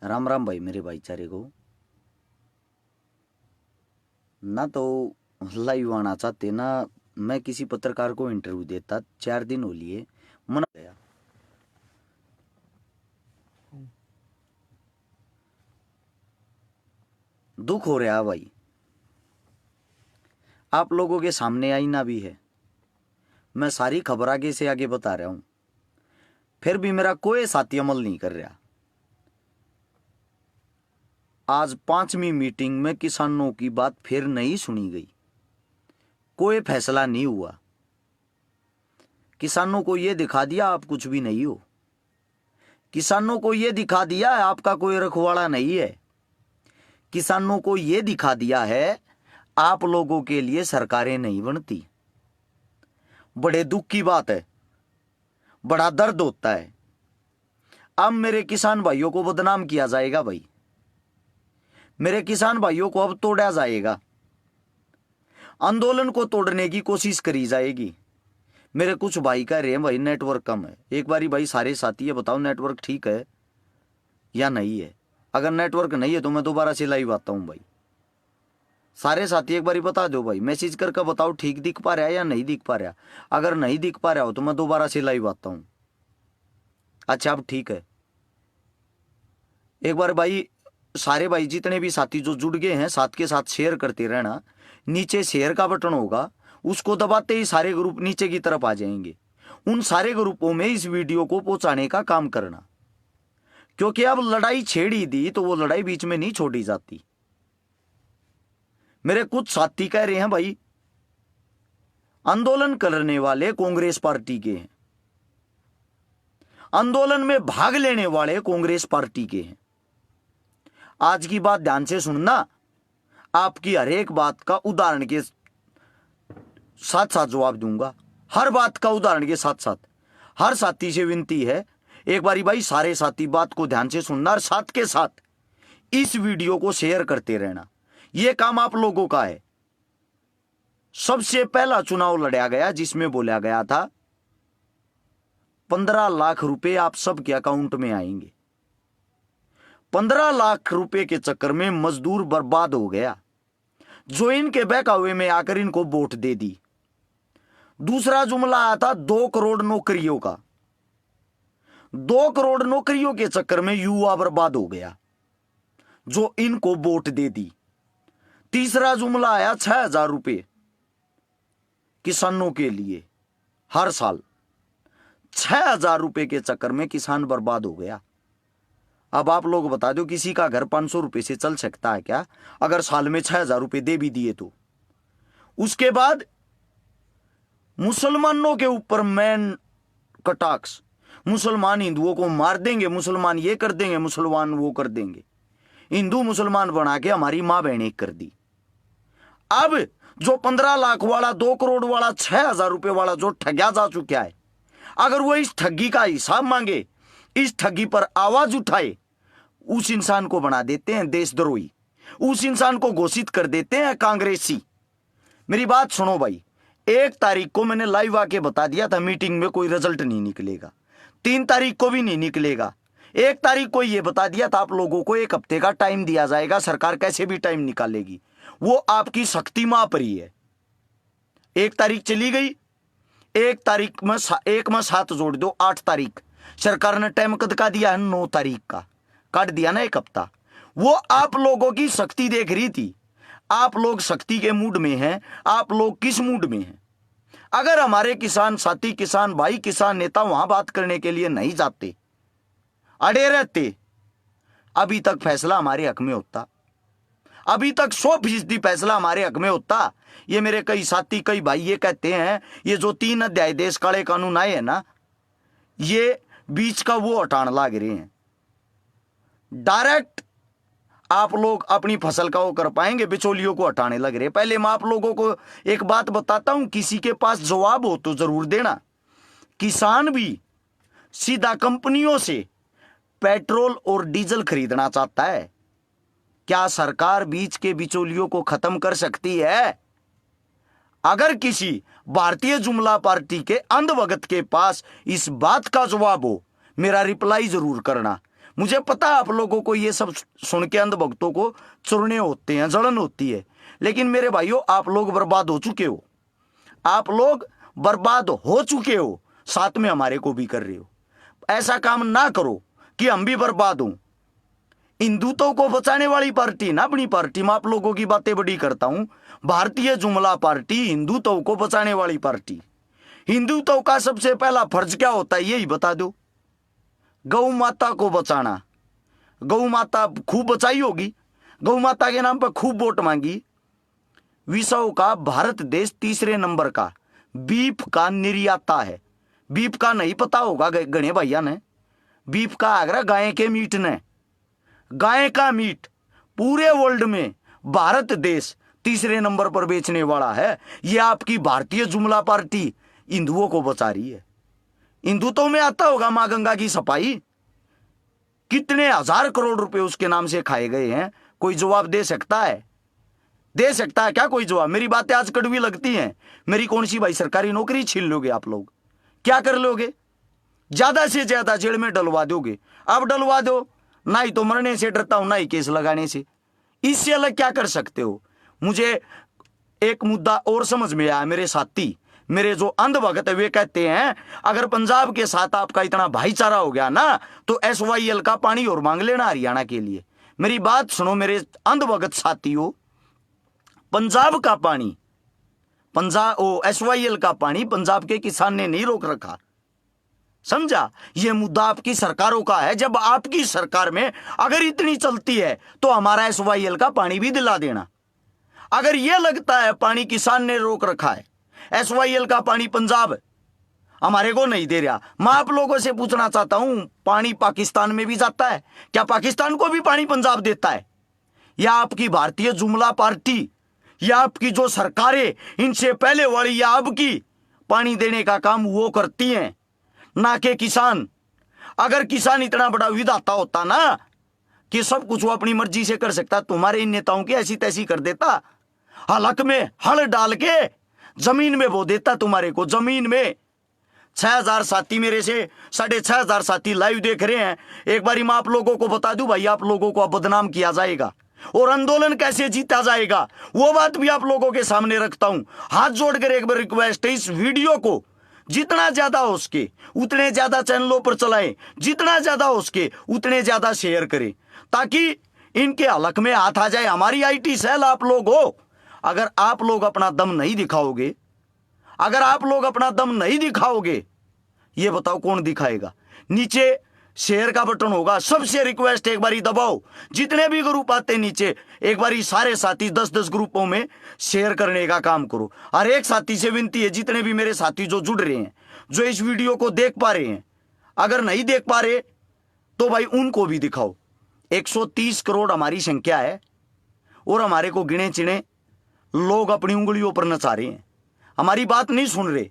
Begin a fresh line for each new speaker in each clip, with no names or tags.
राम राम भाई मेरे भाईचारे को ना तो लाइव आना चाहते ना। मैं किसी पत्रकार को इंटरव्यू देता 4 दिन हो लिए मना गया। दुख हो रहा भाई, आप लोगों के सामने आईना भी है। मैं सारी खबर आगे से आगे बता रहा हूं, फिर भी मेरा कोई साथी अमल नहीं कर रहा। आज 5वीं मीटिंग में किसानों की बात फिर नहीं सुनी गई, कोई फैसला नहीं हुआ। किसानों को यह दिखा दिया आप कुछ भी नहीं हो। किसानों को यह दिखा दिया आपका कोई रखवाला नहीं है। किसानों को यह दिखा दिया है आप लोगों के लिए सरकारें नहीं बनती। बड़े दुख की बात है, बड़ा दर्द होता है। अब मेरे किसान भाइयों को बदनाम किया जाएगा भाई, मेरे किसान भाइयों को अब तोड़ा जाएगा, आंदोलन को तोड़ने की कोशिश करी जाएगी। मेरे कुछ भाई कह रहे हैं भाई नेटवर्क कम है। एक बारी भाई सारे साथी ये बताओ नेटवर्क ठीक है या नहीं है। अगर नेटवर्क नहीं है तो मैं दोबारा से लाइव आता हूं भाई। सारे साथी एक बारी बता दो भाई, मैसेज करके बताओ ठीक दिख पा रहा है या नहीं दिख पा रहा। अगर नहीं दिख पा रहा हो तो मैं दोबारा से लाइव आता हूं। अच्छा अब ठीक है। एक बार भाई सारे भाई जितने भी साथी जो जुड़ गए हैं साथ के साथ शेयर करते रहना। नीचे शेयर का बटन होगा, उसको दबाते ही सारे ग्रुप नीचे की तरफ आ जाएंगे। उन सारे ग्रुपों में इस वीडियो को पहुंचाने का काम करना, क्योंकि अब लड़ाई छेड़ी दी तो वो लड़ाई बीच में नहीं छोड़ी जाती। मेरे कुछ साथी कह रहे हैं भाई आंदोलन करने वाले कांग्रेस पार्टी के हैं, आंदोलन में भाग लेने वाले कांग्रेस पार्टी के हैं। आज की बात ध्यान से सुनना, आपकी हर एक बात का उदाहरण के साथ साथ जवाब दूंगा। हर बात का उदाहरण के साथ साथ। हर साथी से विनती है एक बारी भाई सारे साथी बात को ध्यान से सुनना और साथ के साथ इस वीडियो को शेयर करते रहना। यह काम आप लोगों का है। सबसे पहला चुनाव लड़ा गया जिसमें बोला गया था 15 लाख रुपए आप सबके अकाउंट में आएंगे। 15 लाख रुपए के चक्कर में मजदूर बर्बाद हो गया जो इनके बहकावे में आकर इनको वोट दे दी। दूसरा जुमला आया था 2 करोड़ नौकरियों का। 2 करोड़ नौकरियों के चक्कर में युवा बर्बाद हो गया जो इनको वोट दे दी। तीसरा जुमला आया 6,000 रुपए किसानों के लिए हर साल। 6,000 रुपए के चक्कर में किसान बर्बाद हो गया। अब आप लोग बता दो किसी का घर 500 रुपए से चल सकता है क्या अगर साल में 6,000 रुपए दे भी दिए तो। उसके बाद मुसलमानों के ऊपर मैन कटाक्ष, मुसलमान हिंदुओं को मार देंगे, मुसलमान ये कर देंगे, मुसलमान वो कर देंगे। हिंदू मुसलमान बना के हमारी मां बहन एक कर दी। अब जो 15 लाख वाला 2 करोड़ वाला 6,000 रुपए वाला जो ठगा जा चुका है, अगर वो इस ठगी का हिसाब मांगे, इस ठगी पर आवाज उठाए, उस इंसान को बना देते हैं देशद्रोही, उस इंसान को घोषित कर देते हैं कांग्रेसी। मेरी बात सुनो भाई, 1 तारीख को मैंने लाइव आके बता दिया था मीटिंग में कोई रिजल्ट नहीं निकलेगा, 3 तारीख को भी नहीं निकलेगा। 1 तारीख को यह बता दिया था आप लोगों को 1 हफ्ते का टाइम दिया जाएगा, सरकार कैसे भी टाइम निकालेगी, वो आपकी शक्ति मां पर ही है। 1 तारीख चली गई, 1 तारीख में 1 में 7 जोड़ दो 8 तारीख। सरकार ने टाइम कद का दिया है 9 तारीख का, काट दिया ना 1 हफ्ता। वो आप लोगों की शक्ति देख रही थी। आप लोग शक्ति के मूड में हैं, आप लोग किस मूड में हैं। अगर हमारे किसान साथी, किसान भाई, किसान नेता वहां बात करने के लिए नहीं जाते, अड़े रहते, अभी तक फैसला हमारे हक में होता, अभी तक 100% फैसला हमारे हक में होता। ये मेरे कई साथी, कई भाई ये कहते हैं ये जो 3 अध्याय देश काले कानून आए हैं ना, ये बीच का वो हटाने लग रहे हैं। डायरेक्ट आप लोग अपनी फसल का वो कर पाएंगे, बिचौलियों को हटाने लग रहे। पहले मैं आप लोगों को एक बात बताता हूं, किसी के पास जवाब हो तो जरूर देना। किसान भी सीधा कंपनियों से पेट्रोल और डीजल खरीदना चाहता है। क्या सरकार बीच के बिचौलियों को खत्म कर सकती है? अगर किसी भारतीय जुमला पार्टी के अंधभगत के पास इस बात का जवाब हो, मेरा रिप्लाई जरूर करना। मुझे पता है आप लोगों को ये सब सुन के अंधभक्तों को चुरने होते हैं, जलन होती है, लेकिन मेरे भाइयों आप लोग बर्बाद हो चुके हो, आप लोग बर्बाद हो चुके हो, साथ में हमारे को भी कर रहे हो। ऐसा काम ना करो कि हम भी बर्बाद हों। हिंदुत्व को बचाने वाली पार्टी ना अपनी पार्टी, मैं आप लोगों की बातें बड़ी करता हूं। भारतीय जुमला पार्टी हिंदुत्व को बचाने वाली पार्टी। हिंदुत्व का सबसे पहला फर्ज क्या होता है यही बता दो। गौ माता को बचाना। गौ माता खूब बचाई होगी, गौ माता के नाम पर खूब वोट मांगी। विश्व का भारत देश तीसरे नंबर का बीफ का निर्याता है। बीफ का नहीं पता होगा गणे भैया ने, बीफ का आगरा गाय के मीट ने। गाय का मीट पूरे वर्ल्ड में भारत देश तीसरे नंबर पर बेचने वाला है। यह आपकी भारतीय जुमला पार्टी हिंदुओं को बचा रही है। हिंदुत्व में आता होगा मां गंगा की सफाई, कितने हजार करोड़ रुपए उसके नाम से खाए गए हैं। कोई जवाब दे सकता है? दे सकता है क्या कोई जवाब? मेरी बातें आज कड़वी लगती हैं। मेरी कौन सी भाई सरकारी नौकरी छीन लोगे आप लोग? क्या कर लोगे? ज्यादा से ज्यादा जेल में डलवा दोगे। अब डलवा दो, ना ही तो मरने से डरता हूं, ना ही केस लगाने से। इससे अलग क्या कर सकते हो? मुझे एक मुद्दा और समझ में आया। मेरे साथी, मेरे जो अंधभगत वे कहते हैं अगर पंजाब के साथ आपका इतना भाईचारा हो गया ना तो SYL का पानी और मांग लेना हरियाणा के लिए। मेरी बात सुनो मेरे अंधभगत साथियों, पंजाब का पानी, SYL का पानी पंजाब के किसान ने नहीं रोक रखा, समझा? यह मुद्दा आपकी सरकारों का है। जब आपकी सरकार में अगर इतनी चलती है तो हमारा SYL का पानी भी दिला देना। अगर यह लगता है पानी किसान ने रोक रखा है, SYL का पानी पंजाब हमारे को नहीं दे रहा, मैं आप लोगों से पूछना चाहता हूं पानी पाकिस्तान में भी जाता है क्या? पाकिस्तान को भी पानी पंजाब देता है? या आपकी भारतीय जुमला पार्टी या आपकी जो सरकारें इनसे पहले वाली या अब की पानी देने का काम वो करती हैं, ना कि किसान? अगर किसान इतना बड़ा विधाता होता ना कि सब कुछ वो अपनी मर्जी से कर सकता, तुम्हारे इन नेताओं की ऐसी तैसी कर देता, हलक में हल डाल के जमीन में बो देता तुम्हारे को। जमीन में 6000 साथी, मेरे से 6500 साथी लाइव देख रहे हैं। एक बारी मैं आप लोगों को बता दूं भाई, आप लोगों को अब बदनाम किया जाएगा और आंदोलन कैसे जीता जाएगा वो बात भी आप लोगों के सामने रखता हूं। हाथ जोड़कर एक बार रिक्वेस्ट है, इस वीडियो को जितना ज्यादा हो सके उतने ज्यादा चैनलों पर चलाएं, जितना ज्यादा हो सके उतने ज्यादा शेयर करें, ताकि इनके हलक में हाथ आ जाए। हमारी IT सेल आप लोग हो। अगर आप लोग अपना दम नहीं दिखाओगे, अगर आप लोग अपना दम नहीं दिखाओगे, ये बताओ कौन दिखाएगा? नीचे शेयर का बटन होगा, सबसे रिक्वेस्ट एक बारी दबाओ। जितने भी ग्रुप आते नीचे एक बारी सारे साथी 10-10 ग्रुपों में शेयर करने का काम करो। हर एक साथी से विनती है, जितने भी मेरे साथी जो जुड़ रहे हैं, जो इस वीडियो को देख पा रहे हैं, अगर नहीं देख पा रहे तो भाई उनको भी दिखाओ। 130 करोड़ हमारी संख्या है और हमारे को गिने चिने लोग अपनी उंगलियों पर नचा रहे हैं, हमारी बात नहीं सुन रहे।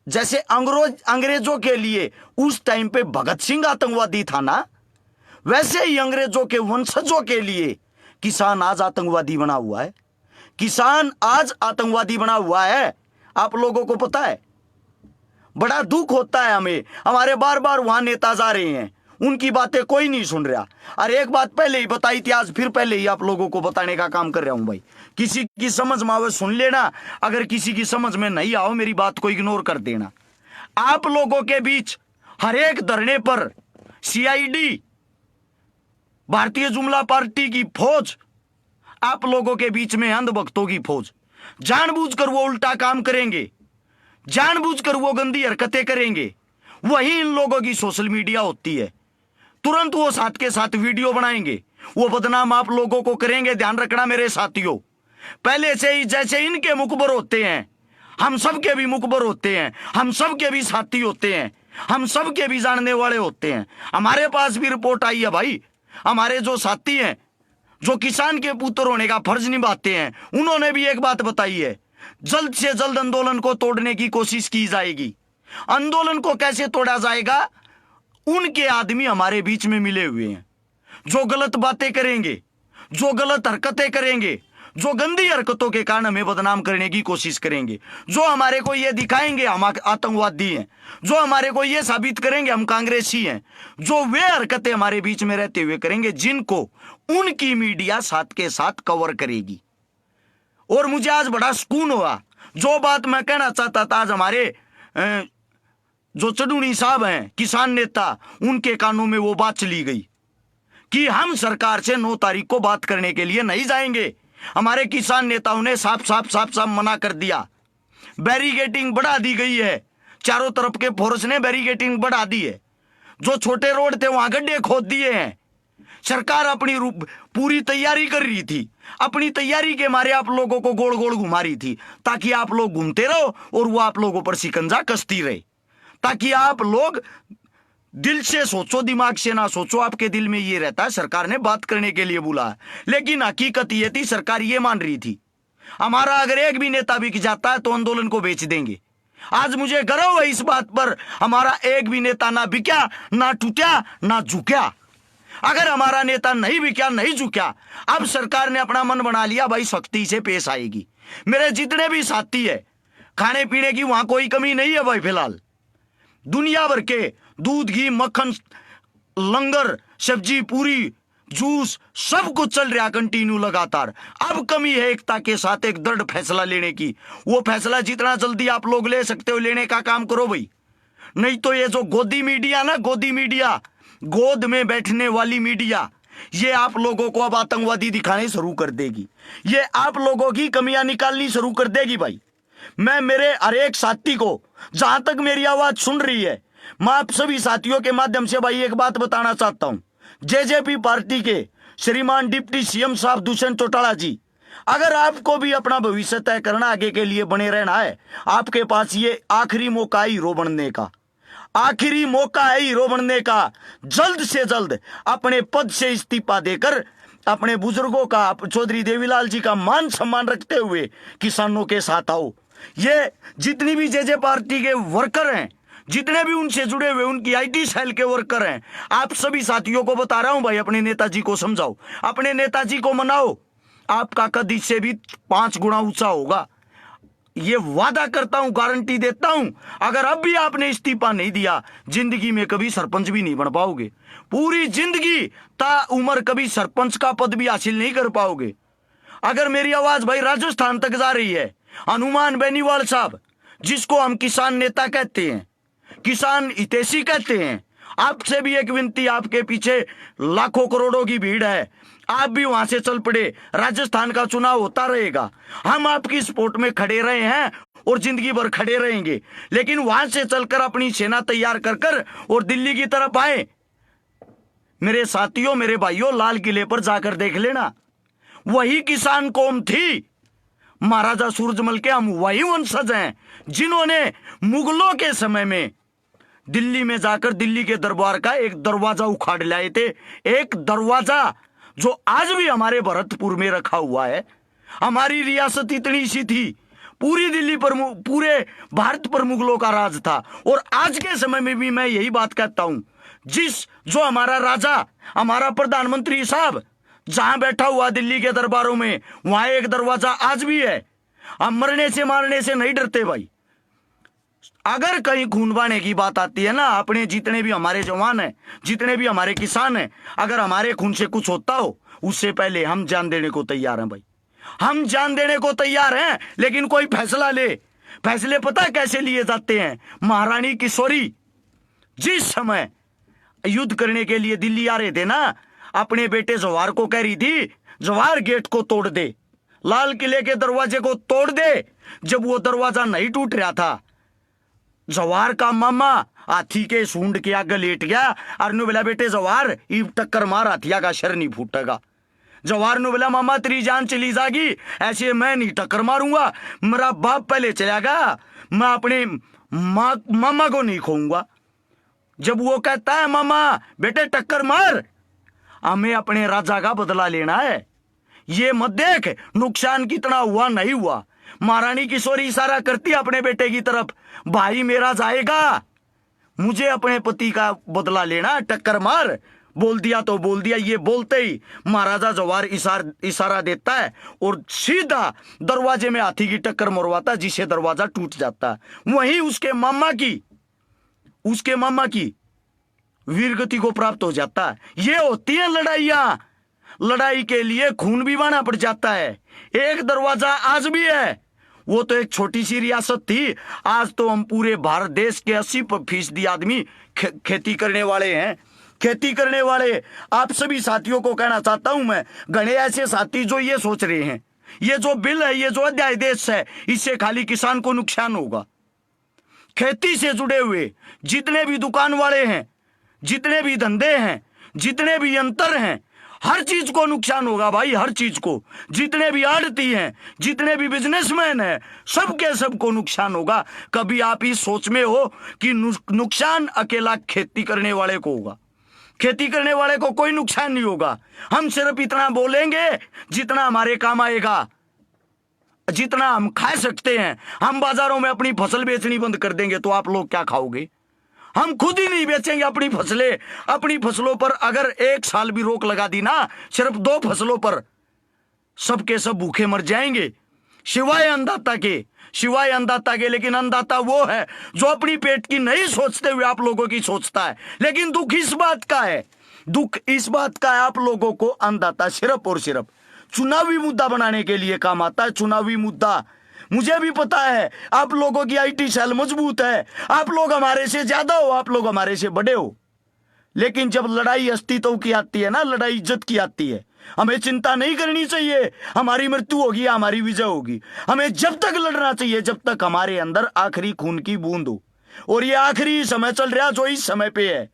जैसे अंग्रेजों के लिए उस टाइम पे भगत सिंह आतंकवादी था ना, वैसे ही अंग्रेजों के वंशजों के लिए किसान आज आतंकवादी बना हुआ है। किसान आज आतंकवादी बना हुआ है, आप लोगों को पता है। बड़ा दुख होता है हमें, हमारे बार बार वहां नेता जा रहे हैं, उनकी बातें कोई नहीं सुन रहा। अरे एक बात पहले ही बताई थी, आज फिर पहले ही आप लोगों को बताने का काम कर रहा हूं भाई। किसी की समझ में आवे सुन लेना, अगर किसी की समझ में नहीं आओ मेरी बात को इग्नोर कर देना। आप लोगों के बीच हर एक धरने पर CID भारतीय जुमला पार्टी की फौज, आप लोगों के बीच में अंधभक्तों की फौज, जानबूझकर वो उल्टा काम करेंगे, जानबूझकर वो गंदी हरकतें करेंगे। वही इन लोगों की सोशल मीडिया होती है, तुरंत वो साथ के साथ वीडियो बनाएंगे, वो बदनाम आप लोगों को करेंगे। ध्यान रखना मेरे साथियों, पहले से ही जैसे इनके मुखबर होते हैं, हम सब के भी मुखबर होते हैं, हम सब के भी साथी होते हैं, हम सब के भी जानने वाले होते हैं। हमारे पास भी रिपोर्ट आई है भाई, हमारे जो साथी हैं, जो किसान के पुत्र होने का फर्ज निभाते हैं, उन्होंने भी एक बात बताई है, जल्द से जल्द आंदोलन को तोड़ने की कोशिश की जाएगी। आंदोलन को कैसे तोड़ा जाएगा? उनके आदमी हमारे बीच में मिले हुए हैं, जो गलत बातें करेंगे, जो गलत हरकतें करेंगे, जो गंदी हरकतों के कारण हमें बदनाम करने की कोशिश करेंगे, जो हमारे को ये दिखाएंगे हम आतंकवादी हैं, जो हमारे को ये साबित करेंगे हम कांग्रेसी हैं, जो वे हरकतें हमारे बीच में रहते हुए करेंगे जिनको उनकी मीडिया साथ के साथ कवर करेगी। और मुझे आज बड़ा सुकून हुआ, जो बात मैं कहना चाहता था आज हमारे जो चडूणी साहब हैं किसान नेता, उनके कानों में वो बात चली गई कि हम सरकार से 9 तारीख को बात करने के लिए नहीं जाएंगे। हमारे किसान नेताओं ने साफ मना कर दिया। बैरिकेडिंग बढ़ा दी गई है, चारों तरफ के फोर्स ने बैरिकेडिंग बढ़ा दी है। जो छोटे रोड थे वहां गड्ढे खोद दिए हैं। सरकार अपनी पूरी तैयारी कर रही थी, अपनी तैयारी के मारे आप लोगों को गोल गोल घुमा रही थी ताकि आप लोग घूमते रहो और वो आप लोगों पर शिकंजा कसती रहे, ताकि आप लोग दिल से सोचो, दिमाग से ना सोचो। आपके दिल में ये रहता है सरकार ने बात करने के लिए बुलाया, लेकिन हकीकत ये थी सरकार ये मान रही थी हमारा अगर एक भी नेता बिक जाता है तो आंदोलन को बेच देंगे। आज मुझे गर्व है इस बात पर, हमारा एक भी नेता ना बिका, ना टूटा, ना झुका। अगर हमारा नेता नहीं बिका, नहीं झुका, अब सरकार ने अपना मन बना लिया भाई सख्ती से पेश आएगी। मेरे जितने भी साथी है, खाने पीने की वहां कोई कमी नहीं है भाई। फिलहाल दुनिया भर के दूध, घी, मक्खन, लंगर, सब्जी, पूरी, जूस सब कुछ चल रहा कंटिन्यू लगातार। अब कमी है एकता के साथ एक दृढ़ फैसला लेने की। वो फैसला जितना जल्दी आप लोग ले सकते हो लेने का काम करो भाई, नहीं तो ये जो गोदी मीडिया ना, गोदी मीडिया, गोद में बैठने वाली मीडिया, ये आप लोगों को अब आतंकवादी दिखाने शुरू कर देगी। ये आप लोगों की कमियां निकालनी शुरू कर देगी भाई। मैं मेरे हर एक साथी को, जहां तक मेरी आवाज सुन रही है, मैं आप सभी साथियों के माध्यम से भाई एक बात बताना चाहता हूं। जेजेपी पार्टी के श्रीमान डिप्टी सीएम साहब दुष्यंत चौटाला जी, अगर आपको भी अपना भविष्य तय करना, आगे के लिए बने रहना है, आपके पास ये आखिरी मौका है हीरो बनने का, आखिरी मौका है हीरो बनने का। जल्द से जल्द अपने पद से इस्तीफा देकर अपने बुजुर्गों का, चौधरी देवीलाल जी का मान सम्मान रखते हुए किसानों के साथ आओ। ये जितनी भी जेजे पार्टी के वर्कर हैं, जितने भी उनसे जुड़े हुए उनकी आईटी सेल के वर्कर हैं, आप सभी साथियों को बता रहा हूं भाई, अपने नेताजी को समझाओ, अपने नेताजी को मनाओ। आपका कद इससे भी 5 गुना ऊंचा होगा, ये वादा करता हूं, गारंटी देता हूं। अगर अब भी आपने इस्तीफा नहीं दिया, जिंदगी में कभी सरपंच भी नहीं बन पाओगे। पूरी जिंदगी ता उम्र कभी सरपंच का पद भी हासिल नहीं कर पाओगे। अगर मेरी आवाज भाई राजस्थान तक जा रही है, हनुमान बेनीवाल साहब, जिसको हम किसान नेता कहते हैं, किसान हितैषी कहते हैं, आपसे भी एक विनती, आपके पीछे लाखों करोड़ों की भीड़ है, आप भी वहां से चल पड़े। राजस्थान का चुनाव होता रहेगा, हम आपकी सपोर्ट में खड़े रहे हैं और जिंदगी भर खड़े रहेंगे, लेकिन वहां से चलकर अपनी सेना तैयार कर और दिल्ली की तरफ आए। मेरे साथियों, मेरे भाइयों, लाल किले पर जाकर देख लेना, वही किसान कौम थी, महाराजा सूरजमल के हम वही वंशज हैं जिन्होंने मुगलों के समय में दिल्ली में जाकर दिल्ली के दरबार का एक दरवाजा उखाड़ लाए थे। एक दरवाजा जो आज भी हमारे भरतपुर में रखा हुआ है। हमारी रियासत इतनी सी थी, पूरी दिल्ली पर, पूरे भारत पर मुगलों का राज था। और आज के समय में भी मैं यही बात कहता हूं, जो हमारा राजा, हमारा प्रधानमंत्री साहब जहां बैठा हुआ दिल्ली के दरबारों में, वहां एक दरवाजा आज भी है। हम मरने से मारने से नहीं डरते भाई। अगर कहीं खून बहाने की बात आती है ना, अपने जितने भी हमारे जवान हैं, जितने भी हमारे किसान हैं, अगर हमारे खून से कुछ होता हो, उससे पहले हम जान देने को तैयार हैं भाई। हम जान देने को तैयार हैं, लेकिन कोई फैसला ले। फैसले पता कैसे लिए जाते हैं? महारानी किशोरी जिस समय युद्ध करने के लिए दिल्ली आ रहे थे ना, अपने बेटे जवाहर को कह रही थी, जवाहर गेट को तोड़ दे, लाल किले के दरवाजे को तोड़ दे। जब वो दरवाजा नहीं टूट रहा था, जवाहर का मामा हाथी के सूंड के आगे लेट गया और नु बोला, बेटे जवाहर ईब टक्कर मार, हाथिया का शर नहीं फूटेगा। जवाहर नु बोला, मामा तेरी जान चली जाएगी, ऐसे मैं नहीं टक्कर मारूंगा, मेरा बाप पहले चला गया, मैं अपने मामा को नहीं खोऊंगा। जब वो कहता है, मामा बेटे टक्कर मार, हमें अपने राजा का बदला लेना है, ये मत देख नुकसान कितना हुआ नहीं हुआ। महारानी किशोरी इशारा करती अपने बेटे की तरफ, भाई मेरा जाएगा, मुझे अपने पति का बदला लेना, टक्कर मार, बोल दिया तो बोल दिया। ये बोलते ही महाराजा जवाहर इशारा देता है और सीधा दरवाजे में हाथी की टक्कर मरवाता, जिससे दरवाजा टूट जाता है। वहीं उसके मामा की वीरगति को प्राप्त हो जाता है। ये होती है लड़ाइयां। लड़ाई के लिए खून भी बहाना पड़ जाता है। एक दरवाजा आज भी है। वो तो एक छोटी सी रियासत थी, आज तो हम पूरे भारत देश के 80% आदमी खेती करने वाले हैं। खेती करने वाले आप सभी साथियों को कहना चाहता हूं मैं, घने ऐसे साथी जो ये सोच रहे हैं ये जो बिल है, ये जो अध्यादेश है, इससे खाली किसान को नुकसान होगा। खेती से जुड़े हुए जितने भी दुकान वाले हैं, जितने भी धंधे हैं, जितने भी यंत्र हैं, हर चीज को नुकसान होगा भाई, हर चीज को। जितने भी आड़ती हैं, जितने भी बिजनेसमैन हैं, सबके सबको नुकसान होगा। कभी आप इस सोच में हो कि नुकसान अकेला खेती करने वाले को होगा? खेती करने वाले को कोई नुकसान नहीं होगा। हम सिर्फ इतना बोलेंगे जितना हमारे काम आएगा, जितना हम खा सकते हैं। हम बाजारों में अपनी फसल बेचनी बंद कर देंगे तो आप लोग क्या खाओगे? हम खुद ही नहीं बेचेंगे अपनी फसलें। अपनी फसलों पर अगर 1 साल भी रोक लगा दी ना, सिर्फ 2 फसलों पर, सबके सब भूखे मर जाएंगे, सिवाय अन्नदाता के। लेकिन अन्नदाता वो है जो अपनी पेट की नहीं सोचते हुए आप लोगों की सोचता है। लेकिन दुख इस बात का है आप लोगों को अन्नदाता सिर्फ और सिर्फ चुनावी मुद्दा बनाने के लिए काम आता है। चुनावी मुद्दा, मुझे भी पता है आप लोगों की आईटी सेल मजबूत है, आप लोग हमारे से ज्यादा हो, आप लोग हमारे से बड़े हो। लेकिन जब लड़ाई अस्तित्व की आती है ना, लड़ाई इज्जत की आती है, हमें चिंता नहीं करनी चाहिए हमारी मृत्यु होगी या हमारी विजय होगी। हमें जब तक लड़ना चाहिए जब तक हमारे अंदर आखिरी खून की बूंद हो। और ये आखिरी समय चल रहा जो इस समय पे है।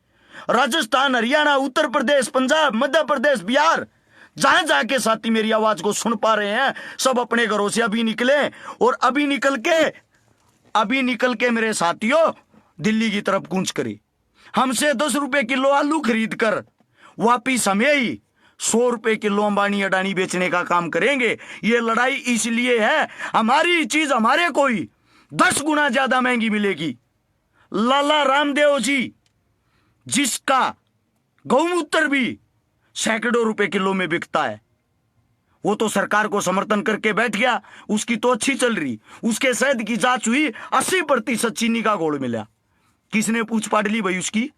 राजस्थान, हरियाणा, उत्तर प्रदेश, पंजाब, मध्य प्रदेश, बिहार, जहां जहां के साथी मेरी आवाज को सुन पा रहे हैं, सब अपने घरों से अभी निकले और अभी निकल के मेरे साथियों दिल्ली की तरफ कूच करे। हमसे 10 रुपए किलो आलू खरीद कर वापिस हमें ही 100 रुपए किलो अंबानी अडानी बेचने का काम करेंगे। ये लड़ाई इसलिए है, हमारी चीज हमारे को ही 10 गुना ज्यादा महंगी मिलेगी। लाला रामदेव जी, जिसका गौमूत्र भी सैकड़ों रुपए किलो में बिकता है, वो तो सरकार को समर्थन करके बैठ गया। उसकी तो अच्छी चल रही, उसके शहद की जांच हुई, 80% चीनी का घोल मिला। किसने पूछ पाट ली भाई उसकी?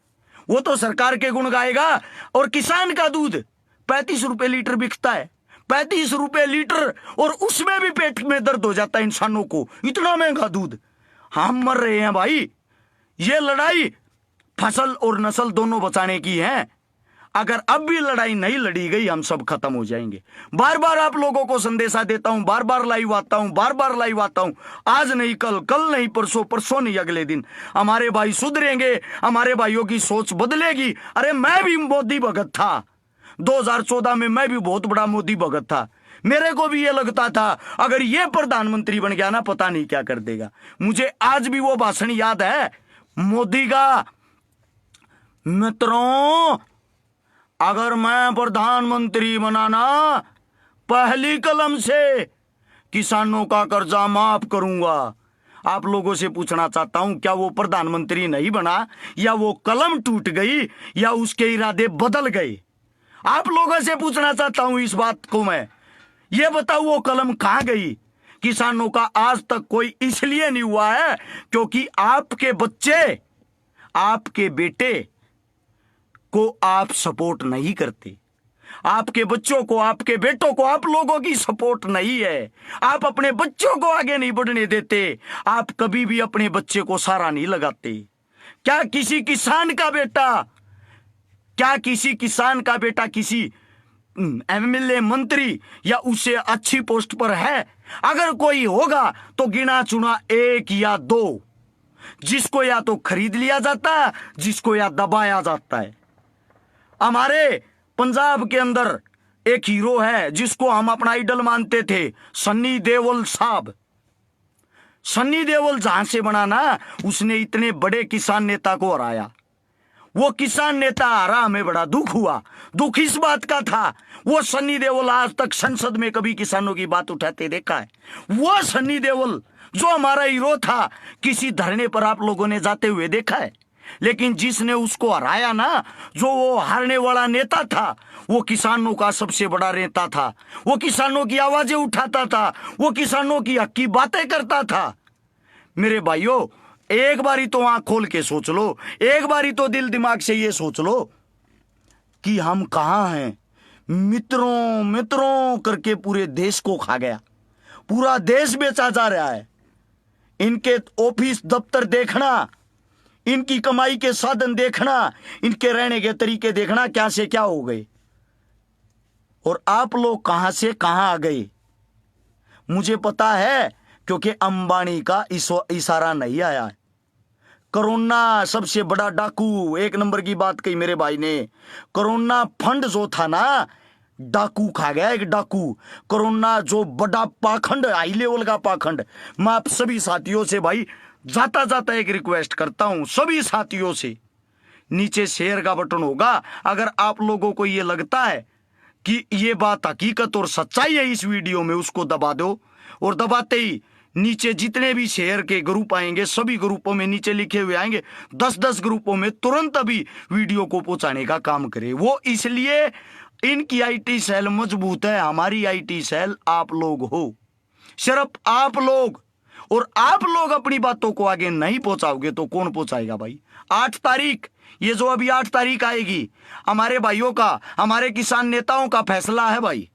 वो तो सरकार के गुण गाएगा। और किसान का दूध 35 रुपए लीटर बिकता है, 35 रुपए लीटर, और उसमें भी पेट में दर्द हो जाता है इंसानों को, इतना महंगा दूध। हम मर रहे हैं भाई। ये लड़ाई फसल और नस्ल दोनों बचाने की है। अगर अब भी लड़ाई नहीं लड़ी गई, हम सब खत्म हो जाएंगे। बार बार आप लोगों को संदेशा देता हूं, बार बार लाइव आता हूं, आज नहीं कल, कल नहीं परसों, परसों नहीं अगले दिन हमारे भाई सुधरेंगे, हमारे भाइयों की सोच बदलेगी। अरे मैं भी मोदी भगत था, 2014 में मैं भी बहुत बड़ा मोदी भगत था। मेरे को भी ये लगता था अगर ये प्रधानमंत्री बन गया ना, पता नहीं क्या कर देगा। मुझे आज भी वो भाषण याद है मोदी का, मित्रों अगर मैं प्रधानमंत्री बना ना, पहली कलम से किसानों का कर्जा माफ करूंगा। आप लोगों से पूछना चाहता हूं, क्या वो प्रधानमंत्री नहीं बना, या वो कलम टूट गई, या उसके इरादे बदल गए? आप लोगों से पूछना चाहता हूं इस बात को मैं। ये बताओ वो कलम कहां गई? किसानों का आज तक कोई इसलिए नहीं हुआ है क्योंकि आपके बच्चे, आपके बेटे को आप सपोर्ट नहीं करते। आपके बच्चों को, आपके बेटों को आप लोगों की सपोर्ट नहीं है। आप अपने बच्चों को आगे नहीं बढ़ने देते। आप कभी भी अपने बच्चे को सहारा नहीं लगाते। क्या किसी किसान का बेटा किसी एमएलए, मंत्री या उससे अच्छी पोस्ट पर है? अगर कोई होगा तो गिना चुना 1 या 2, जिसको या तो खरीद लिया जाता है, जिसको या दबाया जाता है। हमारे पंजाब के अंदर एक हीरो है जिसको हम अपना आइडल मानते थे, सन्नी देओल साहब। सन्नी देओल जहां से बना ना, उसने इतने बड़े किसान नेता को हराया। वो किसान नेता हारा, हमें बड़ा दुख हुआ। दुख इस बात का था, वो सन्नी देओल आज तक संसद में कभी किसानों की बात उठाते देखा है? वो सन्नी देओल जो हमारा हीरो था, किसी धरने पर आप लोगों ने जाते हुए देखा है? लेकिन जिसने उसको हराया ना, जो वो हारने वाला नेता था, वो किसानों का सबसे बड़ा नेता था, वो किसानों की आवाजें उठाता था, वो किसानों की हक की बातें करता था। मेरे भाइयों, एक बारी तो आंख खोल के सोच लो, एक बारी तो दिल दिमाग से ये सोच लो कि हम कहां हैं। मित्रों मित्रों करके पूरे देश को खा गया, पूरा देश बेचा जा रहा है। इनके ऑफिस दफ्तर देखना, इनकी कमाई के साधन देखना, इनके रहने के तरीके देखना, क्या से क्या हो गए। और आप लोग कहां से कहां आ गए मुझे पता है, क्योंकि अंबानी का इशारा नहीं आया है। कोरोना सबसे बड़ा डाकू, एक नंबर की बात कही मेरे भाई ने। कोरोना फंड जो था ना, डाकू खा गया, एक डाकू। कोरोना जो बड़ा पाखंड, हाई लेवल का पाखंड। मैं आप सभी साथियों से भाई जाता जाता एक रिक्वेस्ट करता हूं, सभी साथियों से, नीचे शेयर का बटन होगा। अगर आप लोगों को यह लगता है कि ये बात हकीकत और सच्चाई है इस वीडियो में, उसको दबा दो। और दबाते ही नीचे जितने भी शेयर के ग्रुप आएंगे, सभी ग्रुपों में नीचे लिखे हुए आएंगे, 10-10 ग्रुपों में तुरंत अभी वीडियो को पहुंचाने का काम करें। वो इसलिए, इनकी आईटी सेल मजबूत है, हमारी आईटी सेल आप लोग हो, सिर्फ आप लोग। और आप लोग अपनी बातों को आगे नहीं पहुंचाओगे तो कौन पहुंचाएगा भाई। 8 तारीख, ये जो अभी 8 तारीख आएगी, हमारे भाइयों का, हमारे किसान नेताओं का फैसला है भाई।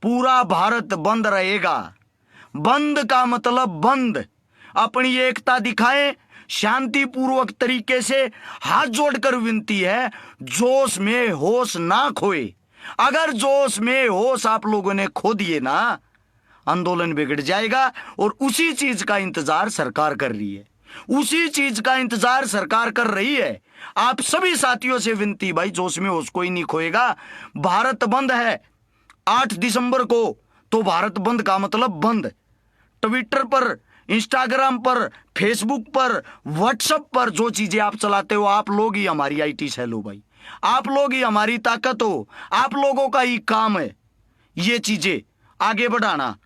पूरा भारत बंद रहेगा। बंद का मतलब बंद। अपनी एकता दिखाएं, शांतिपूर्वक तरीके से। हाथ जोड़कर विनती है, जोश में होश ना खोए। अगर जोश में होश आप लोगों ने खो दिए ना, आंदोलन बिगड़ जाएगा। और उसी चीज का इंतजार सरकार कर रही है, उसी चीज का इंतजार सरकार कर रही है। आप सभी साथियों से विनती भाई, जोश में होश कोई नहीं खोएगा। भारत बंद है 8 दिसंबर को, तो भारत बंद का मतलब बंद। ट्विटर पर, इंस्टाग्राम पर, फेसबुक पर, व्हाट्सएप पर जो चीजें आप चलाते हो, आप लोग ही हमारी आईटी सेल हो भाई। आप लोग ही हमारी ताकत हो, आप लोगों का ही काम है ये चीजें आगे बढ़ाना।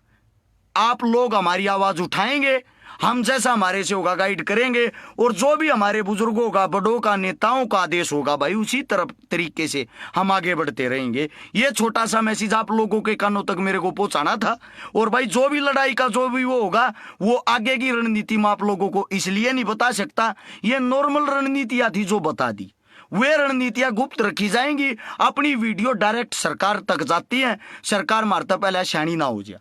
आप लोग हमारी आवाज उठाएंगे, हम जैसा हमारे से होगा गाइड करेंगे। और जो भी हमारे बुजुर्गों का, बड़ों का, नेताओं का आदेश होगा भाई, उसी तरफ तरीके से हम आगे बढ़ते रहेंगे। ये छोटा सा मैसेज आप लोगों के कानों तक मेरे को पहुंचाना था। और भाई जो भी लड़ाई का जो भी वो होगा, वो आगे की रणनीति में आप लोगों को इसलिए नहीं बता सकता, ये नॉर्मल रणनीतियां थी जो बता दी, वे रणनीतियां गुप्त रखी जाएंगी। अपनी वीडियो डायरेक्ट सरकार तक जाती है, सरकार मारता पहले शानी ना हो जाए।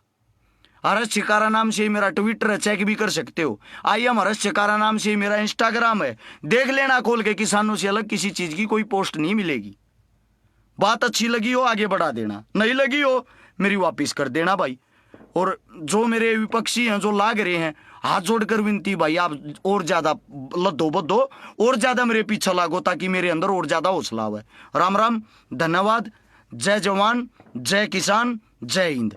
हर्ष चिकारा नाम से मेरा ट्विटर है, चेक भी कर सकते हो। IM हर्ष चिकारा नाम से मेरा इंस्टाग्राम है, देख लेना खोल के। किसानों से अलग किसी चीज की कोई पोस्ट नहीं मिलेगी। बात अच्छी लगी हो आगे बढ़ा देना, नहीं लगी हो मेरी वापिस कर देना भाई। और जो मेरे विपक्षी हैं, जो लाग रहे हैं, हाथ जोड़कर विनती भाई, आप और ज्यादा लद्दो बद्दो, और ज्यादा मेरे पीछे लागो, ताकि मेरे अंदर और ज्यादा हौसला हो। राम राम, धन्यवाद। जय जवान, जय किसान, जय हिंद।